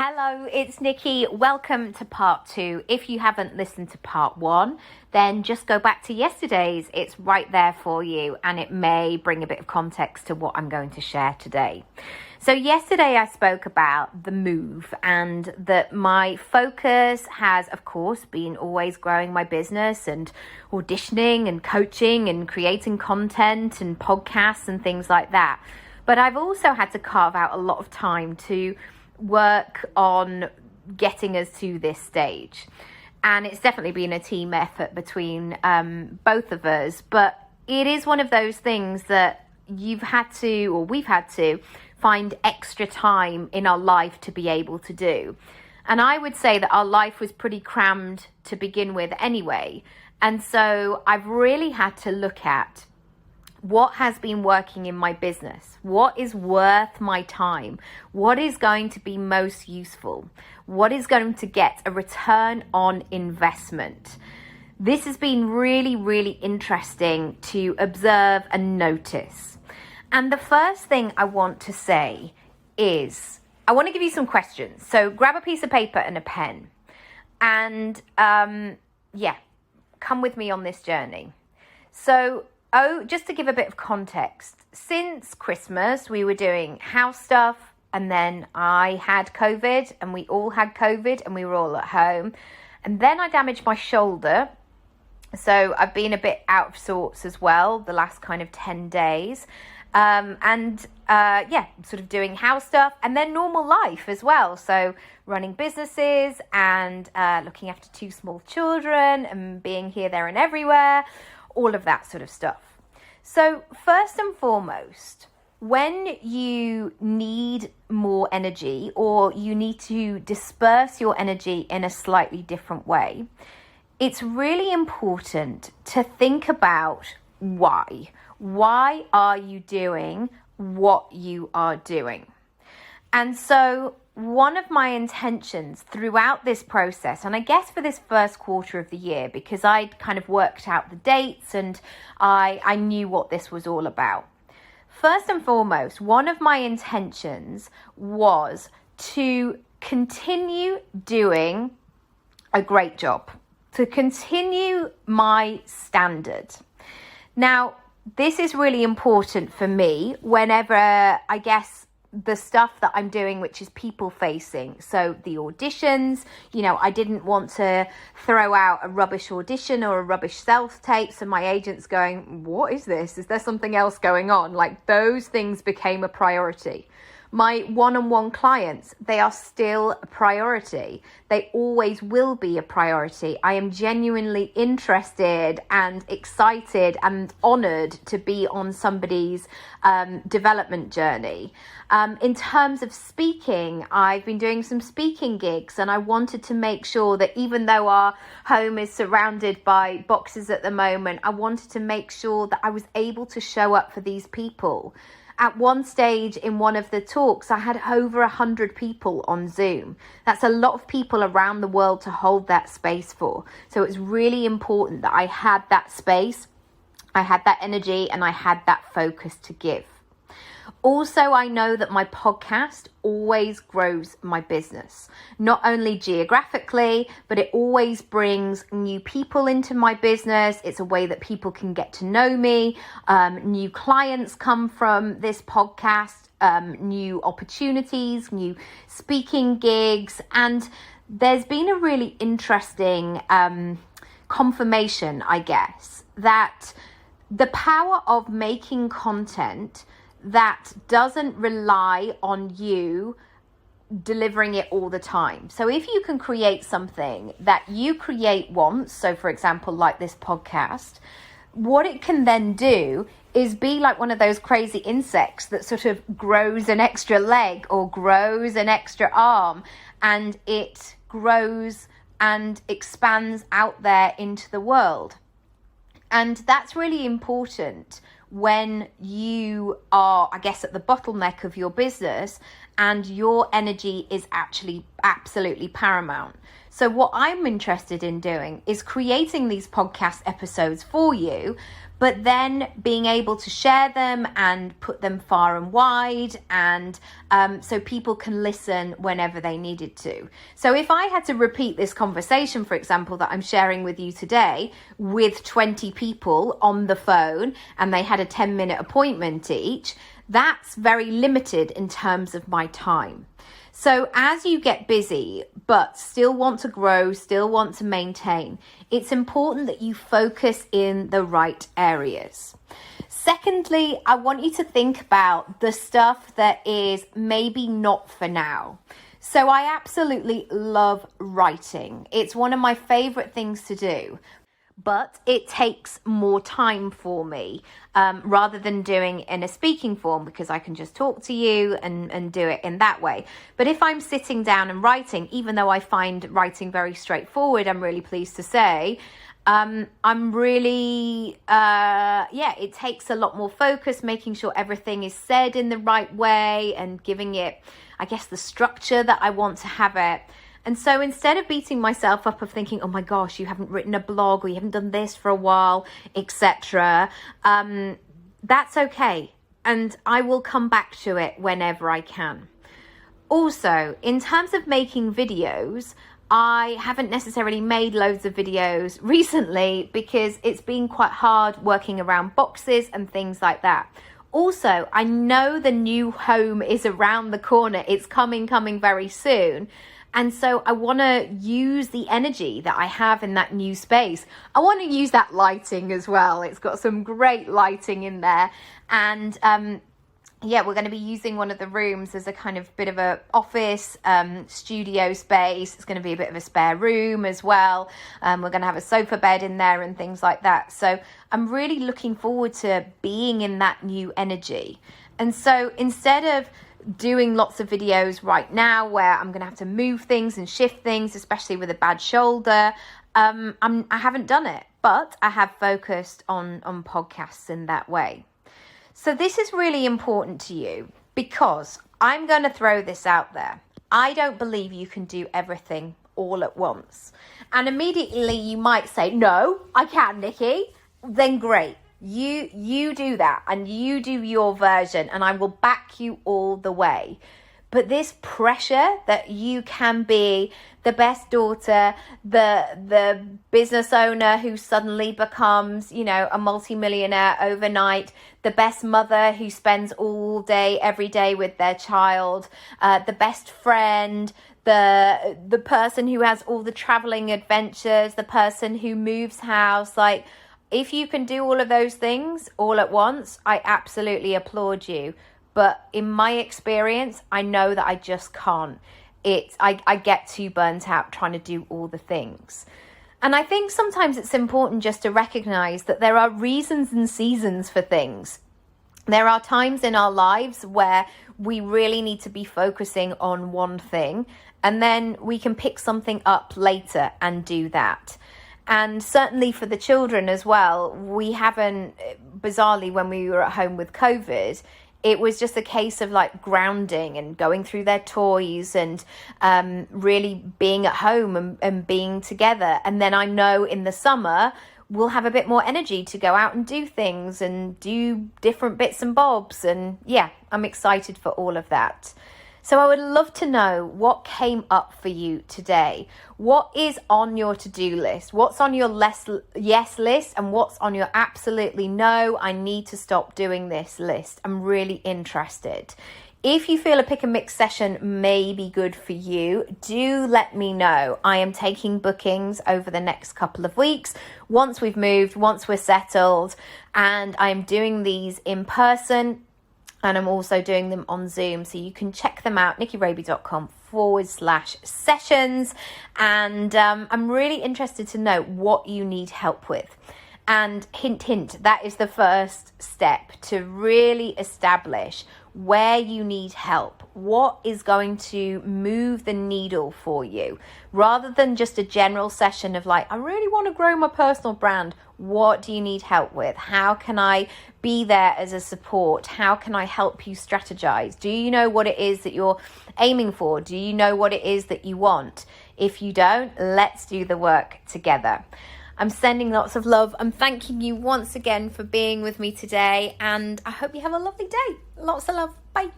Hello, it's Nikki. Welcome to part 2. If you haven't listened to part 1, then just go back to yesterday's. It's right there for you, and it may bring a bit of context to what I'm going to share today. So yesterday I spoke about the move, and that my focus has, of course, been always growing my business and auditioning and coaching and creating content and podcasts and things like that. But I've also had to carve out a lot of time to work on getting us to this stage. And it's definitely been a team effort between both of us. But it is one of those things that we've had to find extra time in our life to be able to do. And I would say that our life was pretty crammed to begin with anyway. And so I've really had to look at what has been working in my business, what is worth my time, what is going to be most useful, what is going to get a return on investment. This has been really, really interesting to observe and notice. And the first thing I want to say is, I want to give you some questions. So grab a piece of paper and a pen and come with me on this journey. So just to give a bit of context, since Christmas, we were doing house stuff, and then I had COVID, and we all had COVID, and we were all at home. And then I damaged my shoulder. So I've been a bit out of sorts as well, the last kind of 10 days. Sort of doing house stuff, and then normal life as well. So running businesses and looking after 2 small children and being here, there, and everywhere. All of that sort of stuff. So first and foremost, when you need more energy or you need to disperse your energy in a slightly different way, it's really important to think about why. Why are you doing what you are doing? And so one of my intentions throughout this process, and I guess for this first quarter of the year, because I'd kind of worked out the dates and I knew what this was all about. First and foremost, one of my intentions was to continue doing a great job, to continue my standard. Now, this is really important for me whenever, I guess, the stuff that I'm doing, which is people facing. So the auditions, I didn't want to throw out a rubbish audition or a rubbish self-tape. So my agent's going, what is this? Is there something else going on? Like, those things became a priority. My one-on-one clients, they are still a priority. They always will be a priority. I am genuinely interested and excited and honored to be on somebody's development journey. In terms of speaking, I've been doing some speaking gigs, and I wanted to make sure that even though our home is surrounded by boxes at the moment, I wanted to make sure that I was able to show up for these people. At one stage in one of the talks, I had over 100 people on Zoom. That's a lot of people around the world to hold that space for. So it's really important that I had that space, I had that energy, and I had that focus to give. Also, I know that my podcast always grows my business, not only geographically, but it always brings new people into my business. It's a way that people can get to know me. New clients come from this podcast, new opportunities, new speaking gigs. And there's been a really interesting confirmation, I guess, that the power of making content that doesn't rely on you delivering it all the time. So if you can create something that you create once, so for example, like this podcast, what it can then do is be like one of those crazy insects that sort of grows an extra leg or grows an extra arm, and it grows and expands out there into the world. And that's really important when you are, I guess, at the bottleneck of your business and your energy is actually absolutely paramount. So what I'm interested in doing is creating these podcast episodes for you, but then being able to share them and put them far and wide, and so people can listen whenever they needed to. So if I had to repeat this conversation, for example, that I'm sharing with you today with 20 people on the phone, and they had a 10-minute appointment each, that's very limited in terms of my time. So as you get busy, but still want to grow, still want to maintain, it's important that you focus in the right areas. Secondly, I want you to think about the stuff that is maybe not for now. So I absolutely love writing. It's one of my favorite things to do. But it takes more time for me rather than doing in a speaking form, because I can just talk to you and do it in that way. But if I'm sitting down and writing, even though I find writing very straightforward, I'm really pleased to say, I'm really, it takes a lot more focus, making sure everything is said in the right way and giving it, I guess, the structure that I want to have it. And so instead of beating myself up of thinking, oh my gosh, you haven't written a blog or you haven't done this for a while, etc., that's okay. And I will come back to it whenever I can. Also, in terms of making videos, I haven't necessarily made loads of videos recently because it's been quite hard working around boxes and things like that. Also, I know the new home is around the corner. It's coming very soon. And so I want to use the energy that I have in that new space. I want to use that lighting as well. It's got some great lighting in there. And we're going to be using one of the rooms as a kind of bit of a office studio space. It's going to be a bit of a spare room as well. We're going to have a sofa bed in there and things like that. So I'm really looking forward to being in that new energy. And so instead of doing lots of videos right now where I'm going to have to move things and shift things, especially with a bad shoulder, I haven't done it, but I have focused on podcasts in that way. So this is really important to you because I'm going to throw this out there. I don't believe you can do everything all at once. And immediately you might say, no, I can, Nikki. Then great. You do that and you do your version and I will back you all the way. But this pressure that you can be the best daughter, the business owner who suddenly becomes, a multimillionaire overnight, the best mother who spends all day, every day with their child, the best friend, the person who has all the traveling adventures, the person who moves house, if you can do all of those things all at once, I absolutely applaud you. But in my experience, I know that I just can't. I get too burnt out trying to do all the things. And I think sometimes it's important just to recognize that there are reasons and seasons for things. There are times in our lives where we really need to be focusing on one thing, and then we can pick something up later and do that. And certainly for the children as well, we haven't, bizarrely, when we were at home with COVID, it was just a case of grounding and going through their toys and really being at home and being together. And then I know in the summer, we'll have a bit more energy to go out and do things and do different bits and bobs. And I'm excited for all of that. So I would love to know what came up for you today. What is on your to-do list? What's on your yes list? And what's on your absolutely no, I need to stop doing this list? I'm really interested. If you feel a pick and mix session may be good for you, do let me know. I am taking bookings over the next couple of weeks. Once we've moved, once we're settled, and I'm doing these in person. And I'm also doing them on Zoom. So you can check them out, nikkiroby.com/sessions. And I'm really interested to know what you need help with. And hint, hint, that is the first step to really establish where you need help. What is going to move the needle for you? Rather than just a general session of I really want to grow my personal brand. What do you need help with? How can I be there as a support? How can I help you strategize? Do you know what it is that you're aiming for? Do you know what it is that you want? If you don't, let's do the work together. I'm sending lots of love. I'm thanking you once again for being with me today, and I hope you have a lovely day. Lots of love. Bye.